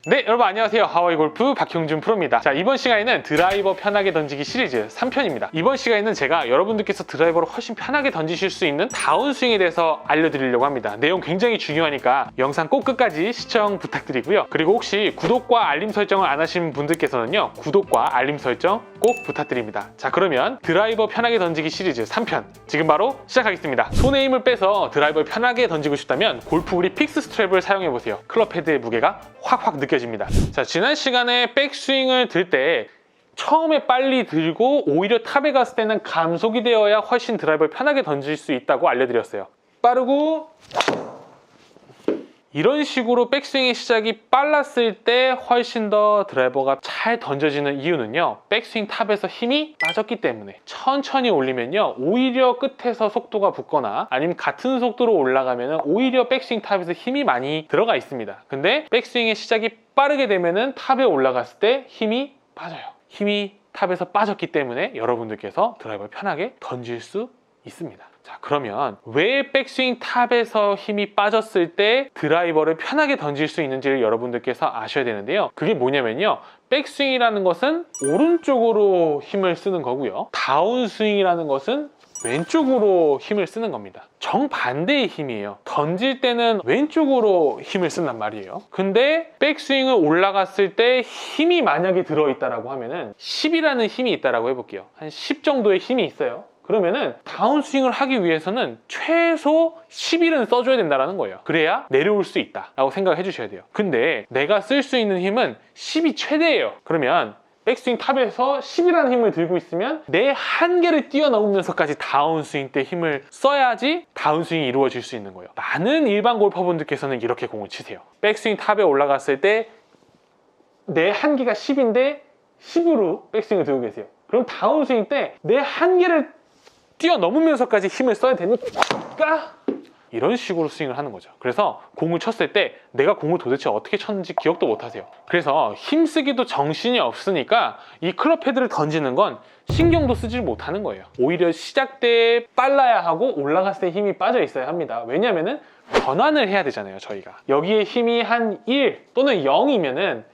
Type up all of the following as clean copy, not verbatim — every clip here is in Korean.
네, 여러분 안녕하세요. 하와이 골프 박형준 프로입니다. 자, 이번 시간에는 드라이버 편하게 던지기 시리즈 3편입니다. 이번 시간에는 제가 여러분들께서 드라이버를 훨씬 편하게 던지실 수 있는 다운스윙에 대해서 알려드리려고 합니다. 내용 굉장히 중요하니까 영상 꼭 끝까지 시청 부탁드리고요. 그리고 혹시 구독과 알림 설정을 안 하신 분들께서는요, 구독과 알림 설정 꼭 부탁드립니다. 자, 그러면 드라이버 편하게 던지기 시리즈 3편 지금 바로 시작하겠습니다. 손에 힘을 빼서 드라이버를 편하게 던지고 싶다면 골프 우리 픽스 스트랩을 사용해보세요. 클럽 헤드의 무게가 확확 느껴집니다. 자, 지난 시간에 백스윙을 들 때 처음에 빨리 들고 오히려 탑에 갔을 때는 감속이 되어야 훨씬 드라이버를 편하게 던질 수 있다고 알려드렸어요. 빠르고 이런 식으로 백스윙의 시작이 빨랐을 때 훨씬 더 드라이버가 잘 던져지는 이유는요, 백스윙 탑에서 힘이 빠졌기 때문에. 천천히 올리면요, 오히려 끝에서 속도가 붙거나 아니면 같은 속도로 올라가면 오히려 백스윙 탑에서 힘이 많이 들어가 있습니다. 근데 백스윙의 시작이 빠르게 되면은 탑에 올라갔을 때 힘이 빠져요. 힘이 탑에서 빠졌기 때문에 여러분들께서 드라이버를 편하게 던질 수 있습니다. 자, 그러면 왜 백스윙 탑에서 힘이 빠졌을 때 드라이버를 편하게 던질 수 있는지를 여러분들께서 아셔야 되는데요. 그게 뭐냐면요, 백스윙이라는 것은 오른쪽으로 힘을 쓰는 거고요, 다운스윙이라는 것은 왼쪽으로 힘을 쓰는 겁니다. 정반대의 힘이에요. 던질 때는 왼쪽으로 힘을 쓴단 말이에요. 근데 백스윙을 올라갔을 때 힘이 만약에 들어있다라고 하면은 10이라는 힘이 있다라고 해볼게요. 한 10 정도의 힘이 있어요. 그러면은 다운스윙을 하기 위해서는 최소 10일은 써줘야 된다는 거예요. 그래야 내려올 수 있다 라고 생각을 해주셔야 돼요. 근데 내가 쓸 수 있는 힘은 10이 최대예요. 그러면 백스윙 탑에서 10이라는 힘을 들고 있으면 내 한계를 뛰어넘으면서까지 다운스윙 때 힘을 써야지 다운스윙이 이루어질 수 있는 거예요. 많은 일반 골퍼분들께서는 이렇게 공을 치세요. 백스윙 탑에 올라갔을 때 내 한계가 10인데 10으로 백스윙을 들고 계세요. 그럼 다운스윙 때 내 한계를 뛰어넘으면서까지 힘을 써야 되니까 이런 식으로 스윙을 하는 거죠. 그래서 공을 쳤을 때 내가 공을 도대체 어떻게 쳤는지 기억도 못 하세요. 그래서 힘쓰기도 정신이 없으니까 이 클럽 헤드를 던지는 건 신경도 쓰지 못하는 거예요. 오히려 시작 때 빨라야 하고 올라갔을 때 힘이 빠져 있어야 합니다. 왜냐면은 전환을 해야 되잖아요, 저희가. 여기에 힘이 한 1 또는 0이면은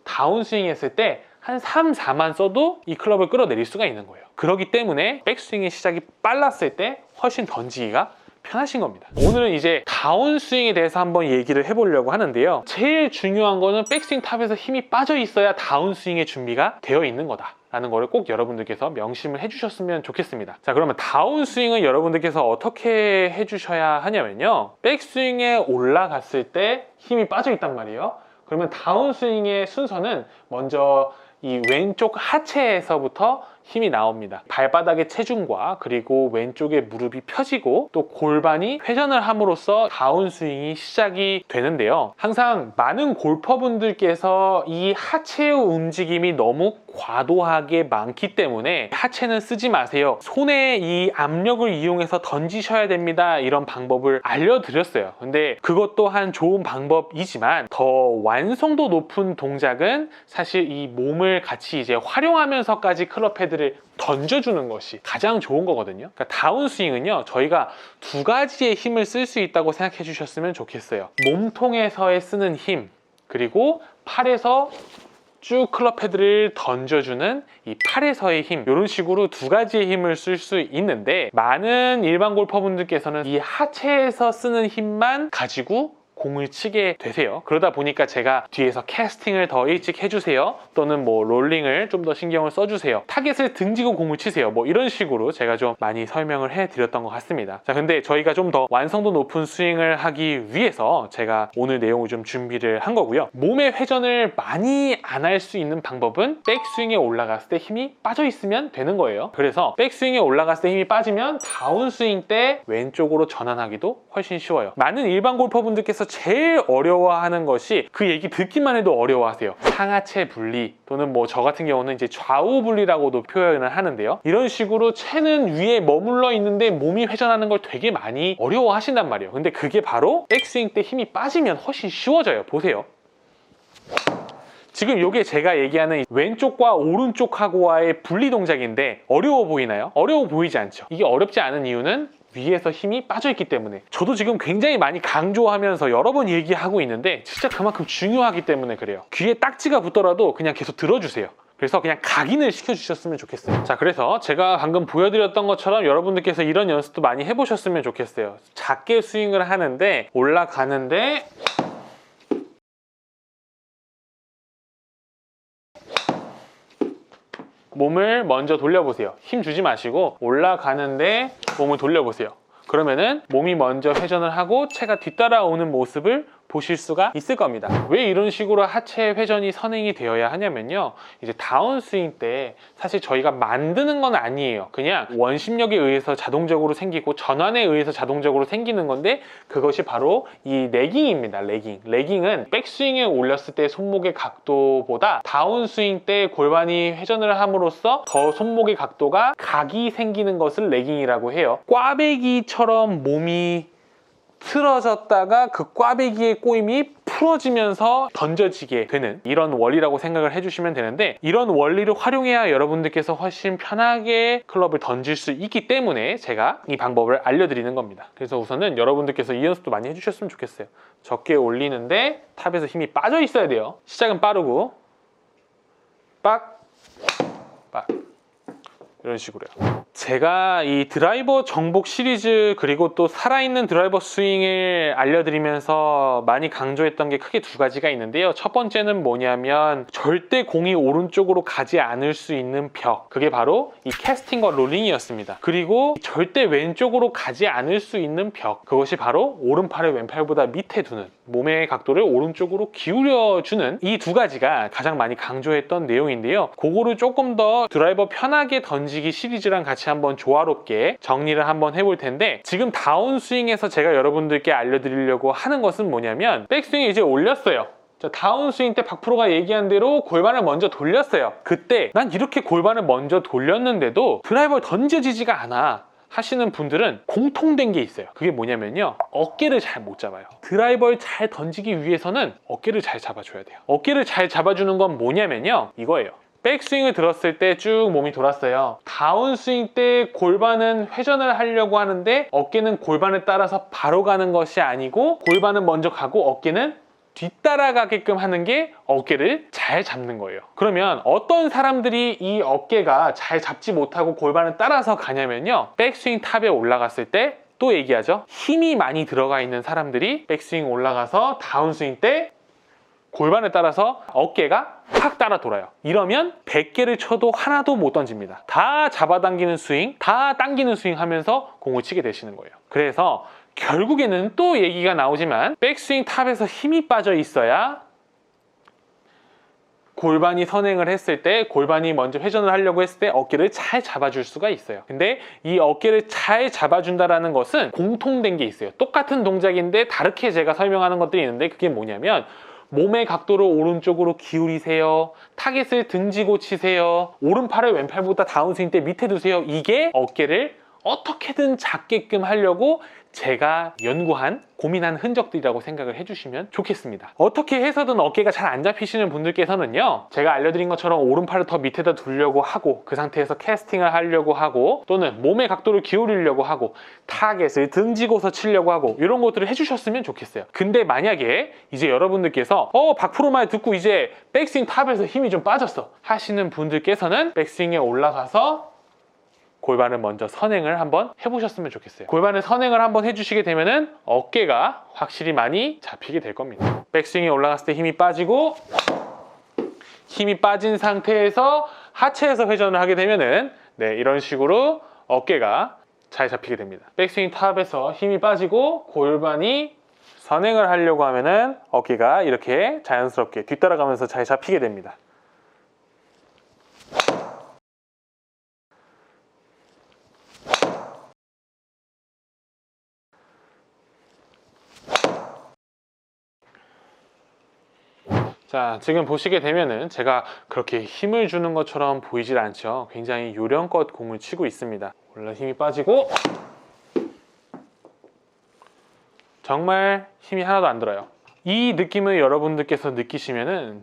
다운스윙 했을 때 한 3, 4만 써도 이 클럽을 끌어내릴 수가 있는 거예요. 그렇기 때문에 백스윙의 시작이 빨랐을 때 훨씬 던지기가 편하신 겁니다. 오늘은 이제 다운스윙에 대해서 한번 얘기를 해보려고 하는데요, 제일 중요한 거는 백스윙 탑에서 힘이 빠져 있어야 다운스윙의 준비가 되어 있는 거다 라는 거를 꼭 여러분들께서 명심을 해주셨으면 좋겠습니다. 자, 그러면 다운스윙은 여러분들께서 어떻게 해주셔야 하냐면요, 백스윙에 올라갔을 때 힘이 빠져 있단 말이에요. 그러면 다운스윙의 순서는 먼저 이 왼쪽 하체에서부터 힘이 나옵니다. 발바닥의 체중과 그리고 왼쪽의 무릎이 펴지고 또 골반이 회전을 함으로써 다운스윙이 시작이 되는데요, 항상 많은 골퍼분들께서 이 하체의 움직임이 너무 과도하게 많기 때문에 하체는 쓰지 마세요, 손에 이 압력을 이용해서 던지셔야 됩니다, 이런 방법을 알려드렸어요. 근데 그것 또한 좋은 방법이지만 더 완성도 높은 동작은 사실 이 몸을 같이 이제 활용하면서까지 클럽 헤드를 던져주는 것이 가장 좋은 거거든요. 그러니까 다운스윙은요, 저희가 두 가지의 힘을 쓸 수 있다고 생각해 주셨으면 좋겠어요. 몸통에서의 쓰는 힘, 그리고 팔에서 쭉 클럽 헤드를 던져주는 이 팔에서의 힘, 이런 식으로 두 가지의 힘을 쓸 수 있는데, 많은 일반 골퍼분들께서는 이 하체에서 쓰는 힘만 가지고 공을 치게 되세요. 그러다 보니까 제가 뒤에서 캐스팅을 더 일찍 해주세요, 또는 뭐 롤링을 좀 더 신경을 써주세요, 타겟을 등지고 공을 치세요, 뭐 이런 식으로 제가 좀 많이 설명을 해드렸던 것 같습니다. 자, 근데 저희가 좀 더 완성도 높은 스윙을 하기 위해서 제가 오늘 내용을 좀 준비를 한 거고요. 몸의 회전을 많이 안 할 수 있는 방법은 백스윙에 올라갔을 때 힘이 빠져 있으면 되는 거예요. 그래서 백스윙에 올라갔을 때 힘이 빠지면 다운스윙 때 왼쪽으로 전환하기도 훨씬 쉬워요. 많은 일반 골퍼분들께서 제일 어려워하는 것이, 그 얘기 듣기만 해도 어려워하세요, 상하체 분리, 또는 뭐 저 같은 경우는 이제 좌우 분리라고도 표현을 하는데요, 이런 식으로 체는 위에 머물러 있는데 몸이 회전하는 걸 되게 많이 어려워하신단 말이에요. 근데 그게 바로 백스윙 때 힘이 빠지면 훨씬 쉬워져요. 보세요. 지금 이게 제가 얘기하는 왼쪽과 오른쪽하고와의 분리 동작인데 어려워 보이나요? 어려워 보이지 않죠? 이게 어렵지 않은 이유는 위에서 힘이 빠져있기 때문에. 저도 지금 굉장히 많이 강조하면서 여러 번 얘기하고 있는데 진짜 그만큼 중요하기 때문에 그래요. 귀에 딱지가 붙더라도 그냥 계속 들어주세요. 그래서 그냥 각인을 시켜주셨으면 좋겠어요. 자, 그래서 제가 방금 보여드렸던 것처럼 여러분들께서 이런 연습도 많이 해보셨으면 좋겠어요. 작게 스윙을 하는데 올라가는데 몸을 먼저 돌려보세요. 힘 주지 마시고 올라가는데 몸을 돌려보세요. 그러면은 몸이 먼저 회전을 하고 채가 뒤따라오는 모습을 보실 수가 있을 겁니다. 왜 이런 식으로 하체 회전이 선행이 되어야 하냐면요, 이제 다운스윙 때 사실 저희가 만드는 건 아니에요. 그냥 원심력에 의해서 자동적으로 생기고 전환에 의해서 자동적으로 생기는 건데, 그것이 바로 이 레깅입니다. 레깅은 백스윙에 올렸을 때 손목의 각도보다 다운스윙 때 골반이 회전을 함으로써 더 손목의 각도가 각이 생기는 것을 레깅이라고 해요. 꽈배기처럼 몸이 틀어졌다가 그 꽈배기의 꼬임이 풀어지면서 던져지게 되는 이런 원리라고 생각을 해주시면 되는데, 이런 원리를 활용해야 여러분들께서 훨씬 편하게 클럽을 던질 수 있기 때문에 제가 이 방법을 알려드리는 겁니다. 그래서 우선은 여러분들께서 이 연습도 많이 해주셨으면 좋겠어요. 적게 올리는데 탑에서 힘이 빠져 있어야 돼요. 시작은 빠르고 빡, 빡, 이런 식으로요. 제가 이 드라이버 정복 시리즈 그리고 또 살아있는 드라이버 스윙을 알려드리면서 많이 강조했던 게 크게 두 가지가 있는데요. 첫 번째는 뭐냐면 절대 공이 오른쪽으로 가지 않을 수 있는 벽, 그게 바로 이 캐스팅과 롤링이었습니다. 그리고 절대 왼쪽으로 가지 않을 수 있는 벽, 그것이 바로 오른팔을 왼팔보다 밑에 두는, 몸의 각도를 오른쪽으로 기울여주는 이 두 가지가 가장 많이 강조했던 내용인데요. 그거를 조금 더 드라이버 편하게 던지기 시리즈랑 같이 한번 조화롭게 정리를 한번 해볼 텐데, 지금 다운스윙에서 제가 여러분들께 알려드리려고 하는 것은 뭐냐면, 백스윙에 이제 올렸어요. 다운스윙 때 박프로가 얘기한 대로 골반을 먼저 돌렸어요. 그때 난 이렇게 골반을 먼저 돌렸는데도 드라이버를 던져지지가 않아 하시는 분들은 공통된 게 있어요. 그게 뭐냐면요, 어깨를 잘 못 잡아요. 드라이버를 잘 던지기 위해서는 어깨를 잘 잡아줘야 돼요. 어깨를 잘 잡아주는 건 뭐냐면요, 이거예요. 백스윙을 들었을 때 쭉 몸이 돌았어요. 다운스윙 때 골반은 회전을 하려고 하는데 어깨는 골반을 따라서 바로 가는 것이 아니고 골반은 먼저 가고 어깨는 뒤따라가게끔 하는 게 어깨를 잘 잡는 거예요. 그러면 어떤 사람들이 이 어깨가 잘 잡지 못하고 골반을 따라서 가냐면요, 백스윙 탑에 올라갔을 때 또 얘기하죠. 힘이 많이 들어가 있는 사람들이 백스윙 올라가서 다운스윙 때 골반을 따라서 어깨가 확 따라 돌아요. 이러면 100개를 쳐도 하나도 못 던집니다. 다 잡아당기는 스윙, 다 당기는 스윙 하면서 공을 치게 되시는 거예요. 그래서 결국에는 또 얘기가 나오지만, 백스윙 탑에서 힘이 빠져 있어야 골반이 선행을 했을 때, 골반이 먼저 회전을 하려고 했을 때 어깨를 잘 잡아줄 수가 있어요. 근데 이 어깨를 잘 잡아준다는 것은 공통된 게 있어요. 똑같은 동작인데 다르게 제가 설명하는 것들이 있는데, 그게 뭐냐면, 몸의 각도를 오른쪽으로 기울이세요. 타겟을 등지고 치세요. 오른팔을 왼팔보다 다운스윙 때 밑에 두세요. 이게 어깨를 어떻게든 잡게끔 하려고 제가 연구한, 고민한 흔적들이라고 생각을 해주시면 좋겠습니다. 어떻게 해서든 어깨가 잘 안 잡히시는 분들께서는요, 제가 알려드린 것처럼 오른팔을 더 밑에다 두려고 하고, 그 상태에서 캐스팅을 하려고 하고, 또는 몸의 각도를 기울이려고 하고, 타겟을 등지고서 치려고 하고, 이런 것들을 해주셨으면 좋겠어요. 근데 만약에 이제 여러분들께서 박프로 말 듣고 이제 백스윙 탑에서 힘이 좀 빠졌어 하시는 분들께서는 백스윙에 올라가서 골반을 먼저 선행을 한번 해보셨으면 좋겠어요. 골반을 선행을 한번 해주시게 되면은 어깨가 확실히 많이 잡히게 될 겁니다. 백스윙에 올라갔을 때 힘이 빠지고, 힘이 빠진 상태에서 하체에서 회전을 하게 되면은 이런 식으로 어깨가 잘 잡히게 됩니다. 백스윙 탑에서 힘이 빠지고 골반이 선행을 하려고 하면은 어깨가 이렇게 자연스럽게 뒤따라가면서 잘 잡히게 됩니다. 자, 지금 보시게 되면은 제가 그렇게 힘을 주는 것처럼 보이질 않죠. 굉장히 요령껏 공을 치고 있습니다. 원래 힘이 빠지고, 정말 힘이 하나도 안 들어요. 이 느낌을 여러분들께서 느끼시면은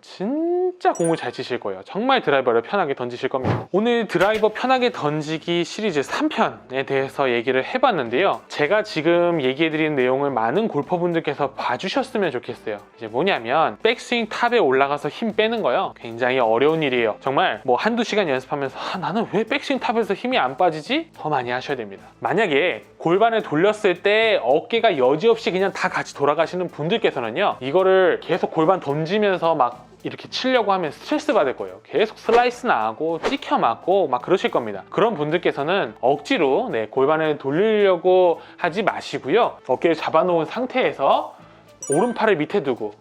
진짜 공을 잘 치실 거예요. 정말 드라이버를 편하게 던지실 겁니다. 오늘 드라이버 편하게 던지기 시리즈 3편에 대해서 얘기를 해봤는데요. 제가 지금 얘기해드리는 내용을 많은 골퍼분들께서 봐주셨으면 좋겠어요. 이제 뭐냐면 백스윙 탑에 올라가서 힘 빼는 거요, 굉장히 어려운 일이에요. 정말 뭐 한두 시간 연습하면서 나는 왜 백스윙 탑에서 힘이 안 빠지지? 더 많이 하셔야 됩니다. 만약에 골반을 돌렸을 때 어깨가 여지없이 그냥 다 같이 돌아가시는 분들께서는요, 이거를 계속 골반 던지면서 막 이렇게 치려고 하면 스트레스 받을 거예요. 계속 슬라이스 나고 찍혀 맞고 막 그러실 겁니다. 그런 분들께서는 억지로 골반을 돌리려고 하지 마시고요, 어깨를 잡아놓은 상태에서 오른팔을 밑에 두고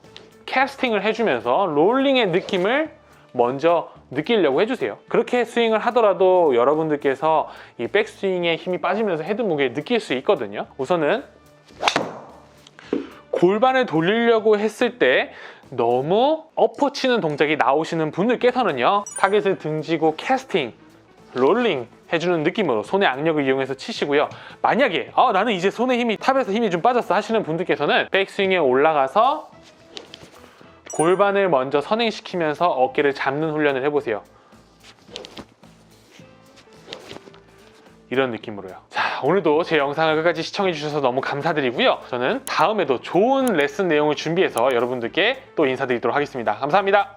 캐스팅을 해주면서 롤링의 느낌을 먼저 느끼려고 해주세요. 그렇게 스윙을 하더라도 여러분들께서 이 백스윙에 힘이 빠지면서 헤드 무게를 느낄 수 있거든요. 우선은 골반을 돌리려고 했을 때 너무 엎어치는 동작이 나오시는 분들께서는요, 타겟을 등지고 캐스팅, 롤링 해주는 느낌으로 손의 악력을 이용해서 치시고요. 만약에 나는 이제 손에 힘이, 탑에서 힘이 좀 빠졌어 하시는 분들께서는 백스윙에 올라가서 골반을 먼저 선행시키면서 어깨를 잡는 훈련을 해보세요. 이런 느낌으로요. 자, 오늘도 제 영상을 끝까지 시청해 주셔서 너무 감사드리고요. 저는 다음에도 좋은 레슨 내용을 준비해서 여러분들께 또 인사드리도록 하겠습니다. 감사합니다.